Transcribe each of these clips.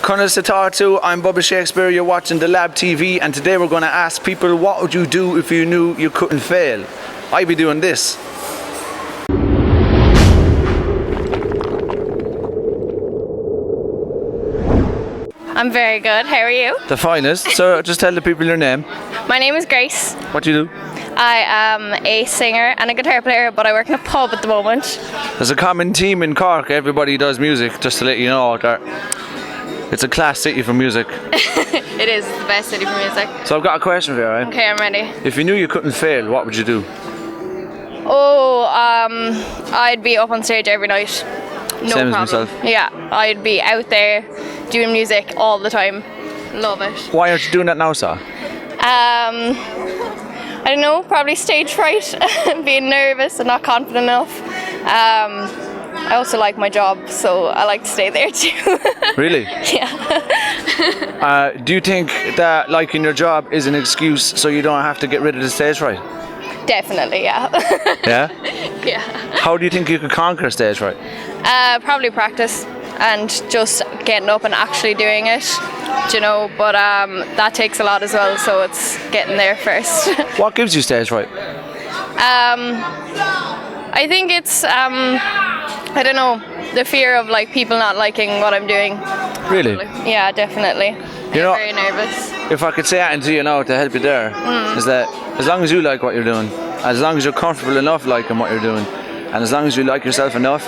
Couldnt to talk to. I'm Bubba Shakespeare. You're watching the Lab TV, and today we're going to ask people, what would you do if you knew you couldn't fail? I'd be doing this. I'm very good. How are you? The finest. So just tell the people your name. My name is Grace. What do you do? I am a singer and a guitar player, but I work in a pub at the moment. There's a common theme in Cork. Everybody does music, just to let you know. It's a class city for music. It is. It's the best city for music. So I've got a question for you, alright? Okay, I'm ready. If you knew you couldn't fail, what would you do? I'd be up on stage every night. No Same problem. as myself. Yeah, I'd be out there doing music all the time. Love it. Why aren't you doing that now, sir? I don't know, probably stage fright, being nervous and not confident enough. I also like my job, so I like to stay there too. Really? Yeah. Do you think that liking your job is an excuse so you don't have to get rid of the stage fright? Definitely, yeah. Yeah? Yeah. How do you think you could conquer stage fright? Probably practice and just getting up and actually doing it, you know, but that takes a lot as well, so it's getting there first. What gives you stage fright? I think it's, I don't know, the fear of like people not liking what I'm doing. Really? Yeah, definitely. You know, I'm very nervous. If I could say anything to you now to help you there, is that as long as you like what you're doing, as long as you're comfortable enough liking what you're doing, and as long as you like yourself enough,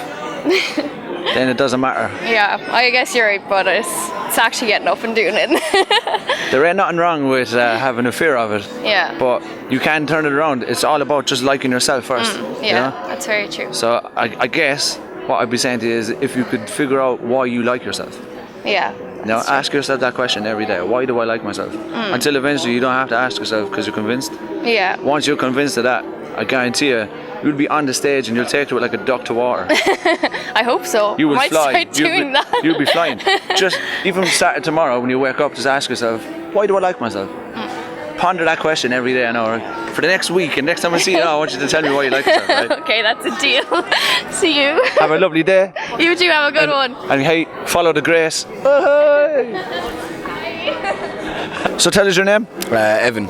then it doesn't matter. Yeah, I guess you're right, but it's actually getting up and doing it. There ain't nothing wrong with having a fear of it. Yeah. But you can turn it around. It's all about just liking yourself first. Yeah, you know? that's very true. So I guess what I'd be saying to you is, if you could figure out why you like yourself. Yeah. Now ask yourself that question every day. Why do I like myself? Until eventually you don't have to ask yourself because you're convinced. Yeah. Once you're convinced of that, I guarantee you'll be on the stage and you'll take to it like a duck to water. I hope so. You will I might fly. start doing that. You'll be flying. Just even starting tomorrow when you wake up, just ask yourself, why do I like myself? Ponder that question every day. I know. For the next week, and next time I see you, I want you to tell me why you like yourself. Right? Okay, that's a deal. See you. Have a lovely day. You too. Have a good one. And hey, follow the grace. So tell us your name. Evan.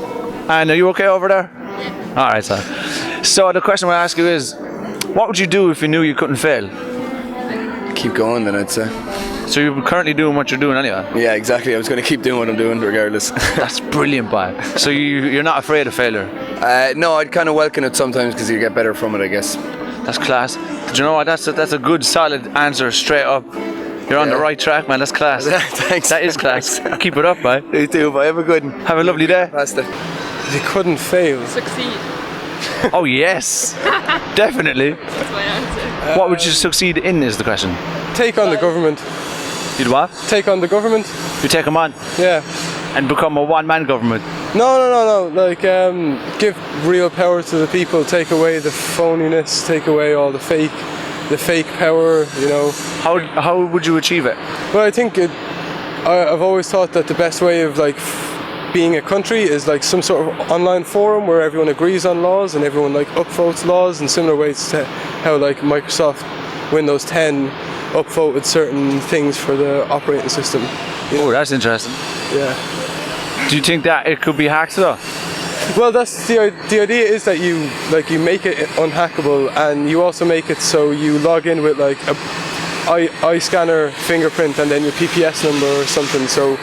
And are you okay over there? All right, sir. So the question I want to ask you is, what would you do if you knew you couldn't fail? Keep going then, I'd say. So you're currently doing what you're doing anyway? Yeah, exactly. I was going to keep doing what I'm doing regardless. That's brilliant, boy. So you're not afraid of failure? No, I'd kind of welcome it sometimes because you get better from it, I guess. That's class. Do you know what? That's a good, solid answer straight up. You're on the right track, man. That's class. Thanks. That is class. Keep it up, man. You too, bye. Have a good one. Have a lovely day. Basta. You couldn't fail. Succeed. Oh, yes. Definitely. That's my answer. What would you succeed in is the question. Take on the government. You'd what? Take on the government. You take them on Yeah. and become a one-man government. No. Like, give real power to the people. Take away the phoniness. Take away all the fake power. You know. How would you achieve it? But I think I've always thought that the best way of like being a country is like some sort of online forum where everyone agrees on laws and everyone like upvotes laws in similar ways to how like Microsoft Windows 10 upvoted certain things for the operating system. Oh, that's interesting. Yeah. Do you think that it could be hacked though? Well, that's the idea is that you make it unhackable, and you also make it so you log in with like a eye scanner fingerprint and then your PPS number or something, so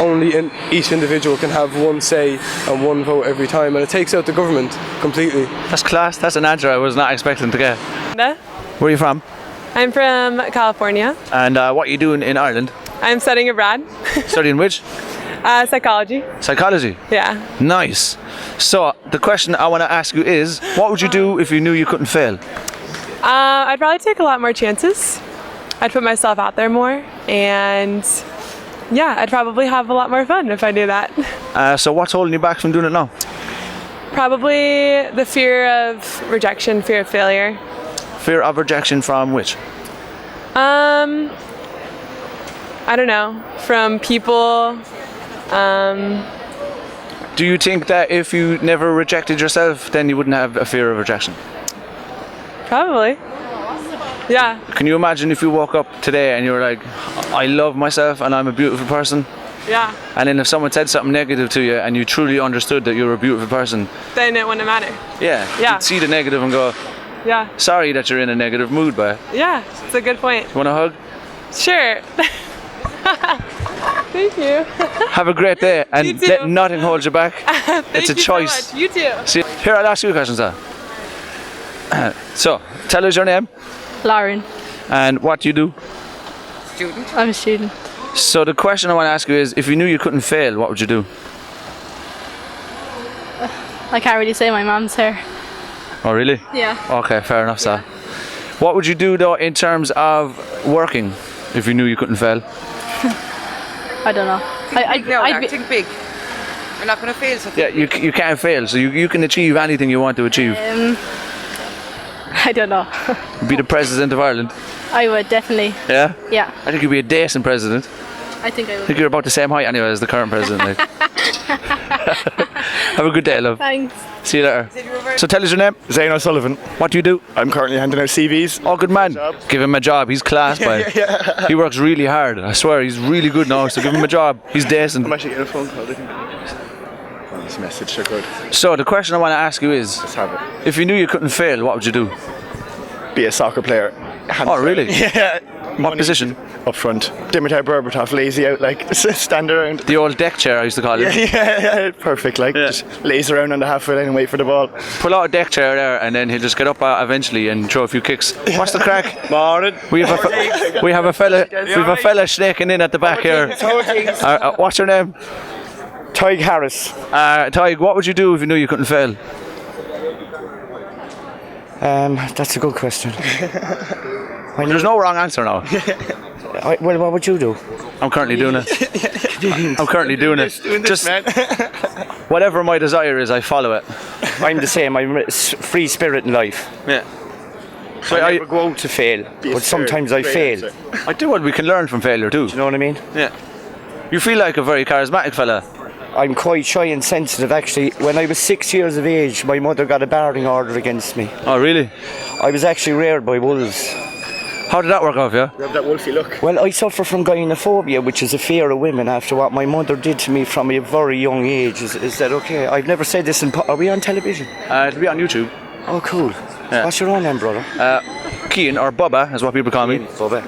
only each individual can have one say and one vote every time, and it takes out the government completely. That's class. That's an answer I was not expecting to get. Where are you from? I'm from California. And what are you doing in Ireland? I'm studying abroad. Studying which? Psychology. Psychology? Yeah. Nice. So the question I want to ask you is, what would you do if you knew you couldn't fail? I'd probably take a lot more chances. I'd put myself out there more, and yeah, I'd probably have a lot more fun if I knew that. So what's holding you back from doing it now? Probably the fear of rejection, fear of failure. Fear of rejection from which? I don't know, from people. Do you think that if you never rejected yourself, then you wouldn't have a fear of rejection? Probably. Yeah. Can you imagine if you woke up today and you were like, I love myself and I'm a beautiful person? Yeah. And then if someone said something negative to you and you truly understood that you're a beautiful person, Then it wouldn't matter. yeah, Yeah. you'd see the negative and go, Yeah. sorry that you're in a negative mood, but Yeah. It's a good point. want a hug? Sure. Thank you. Have a great day You and too. let nothing hold you back. It's a Thank you choice. So much. You too. See, here, I'll ask you a question, sir. So, tell us your name Lauren. and what do you do. I'm a student. So the question I want to ask you is, if you knew you couldn't fail, what would you do? I can't really say, my mum's here. Oh, really? Yeah. Okay, fair enough, sir. What would you do, though, in terms of working, if you knew you couldn't fail? I don't know. I'd be, Think big. We're not going to fail. So Yeah, you can't fail, so you can achieve anything you want to achieve. I don't know. Be the president of Ireland. I would definitely. Yeah? Yeah. I think you'd be a decent president. I think I I would. think you're about the same height anyway as the current president. Like. Have a good day, love. Thanks. See you later. So tell us your name. Zane O'Sullivan. What do you do? I'm currently handing out CVs. Oh, good man. Give him a job. He's class, boy. He works really hard. I swear, he's really good now. So give him a job. He's decent. I'm actually getting a phone call. I think. This message, so good. So the question I want to ask you is, Let's have it. if you knew you couldn't fail, what would you do? Be a soccer player. Hands Oh, really? down. Yeah. What position? Up front. Dimitar Berbatov, lazy out, like, stand around. The old deck chair, I used to call it. Yeah, perfect. Like, just laze around on the halfway line and wait for the ball. Pull out a deck chair there, and then he'll just get up eventually and throw a few kicks. What's the crack? Morning. We have a fella snaking in at the back here. What's your name? Tyg Harris. Tyg, what would you do if you knew you couldn't fail? That's a good question. There's no wrong answer now. Well, what would you do? I'm currently doing it. I'm currently doing it. Just whatever my desire is, I follow it. I'm the same. I'm a free spirit in life. Yeah. So I never go out to fail, but sometimes I fail. I do what we can learn from failure too. You know what I mean? Yeah. You feel like a very charismatic fella. I'm quite shy and sensitive, actually. When I was 6 years of age, my mother got a barring order against me. Oh, really? I was actually reared by wolves. How did that work out for you? You have that wolfy look. Well, I suffer from gynophobia, which is a fear of women after what my mother did to me from a very young age. Is that okay? I've never said this in... Are we on television? It'll be on YouTube. Oh, cool. Yeah. What's your own name, brother? Keane, or Bubba, is what people call me. Bubba.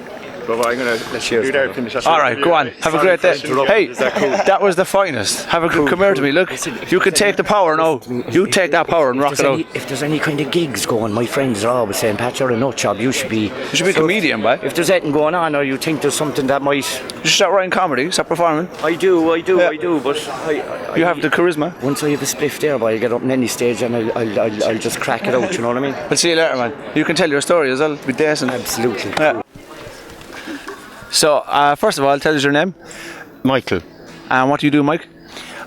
Brother, I'm going to let you do there, finish off. All right, go on. Have a great day. Hey, that was the finest. Have a good. Come here to me. Look, you can take the power now. You take that power and rock it out. If there's any kind of gigs going, my friends are always saying, Pat, you're a nut job, you should be... You should be a comedian, boy. If there's anything going on, or you think there's something that might... You should start writing comedy, start performing. I do, but You have the charisma. once I have a spliff there, boy, I get up on any stage and I'll just crack it out, you know what I mean? I'll see you later, man. You can tell your story as well. Be decent. Absolutely. Yeah. So, first of all, tell us your name. Michael. And what do you do, Mike?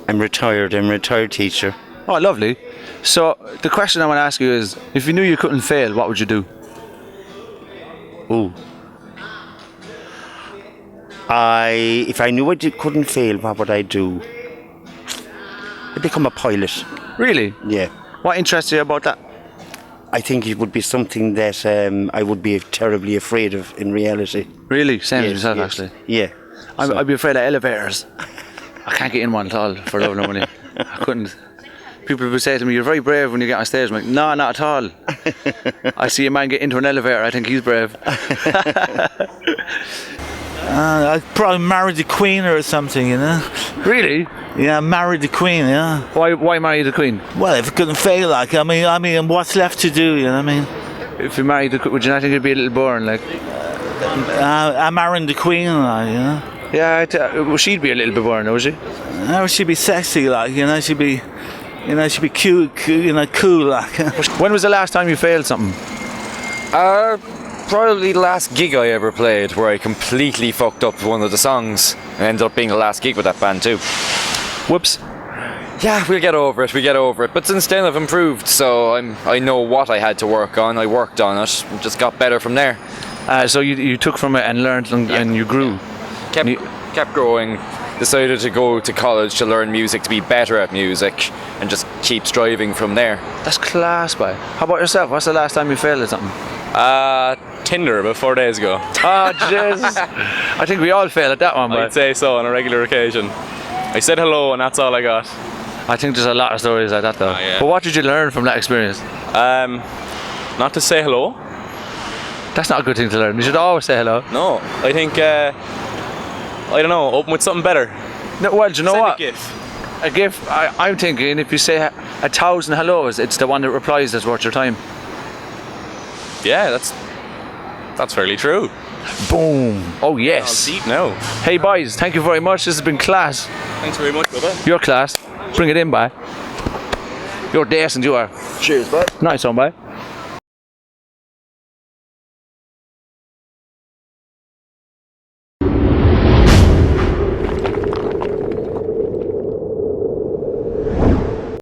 I'm retired. I'm a retired teacher. Oh, lovely. So, the question I want to ask you is, if you knew you couldn't fail, what would you do? Ooh. If I knew couldn't fail, what would I do? I'd become a pilot. Really? Yeah. What interests you about that? I think it would be something that I would be terribly afraid of in reality. Really? Same as Yes, yourself, yes. actually. Yeah. I'd be afraid of elevators. I can't get in one at all for love nor money. I couldn't. People would say to me, "You're very brave when you get on stage." I'm like, "No, not at all." I see a man get into an elevator, I think he's brave. I'd probably marry the Queen or something, you know. Really? Yeah, marry the Queen, yeah. Why marry the Queen? Well, if it couldn't fail, like, I mean, what's left to do, you know what I mean? If you married the Queen, would you not think it'd be a little boring, like? I'm marrying the Queen, like, you know. Yeah, well, she'd be a little bit boring, though, would she? No, she'd be sexy, like, you know, she'd be cute, you know, cool, like. When was the last time you failed something? Probably the last gig I ever played, where I completely fucked up one of the songs. It ended up being the last gig with that band too. Whoops. Yeah, we'll get over it. But since then I've improved, so I know what I had to work on. I worked on it, and just got better from there. So you took from it and learned and you grew. Kept growing. Decided to go to college to learn music, to be better at music, and just keep striving from there. That's class, boy. How about yourself? What's the last time you failed at something? Tinder about 4 days ago. Oh, Jesus. I think we all fail at that one, I'd but say so on a regular occasion. I said hello and that's all I got. I think there's a lot of stories like that though. yeah. But what did you learn from that experience? Not to say hello. That's not a good thing to learn. You should always say hello. No, I think, I don't know, open with something better. No, well, do you know Send what? a GIF. A gift, I'm thinking if you say 1,000 hellos, it's the one that replies that's worth your time. Yeah, that's fairly true. Boom. Oh, yes. Deep now. Hey, boys, thank you very much. This has been class. Thanks very much, brother. You're class. Bring it in, bye. You're decent, you are. Cheers, bud. Nice one, bye.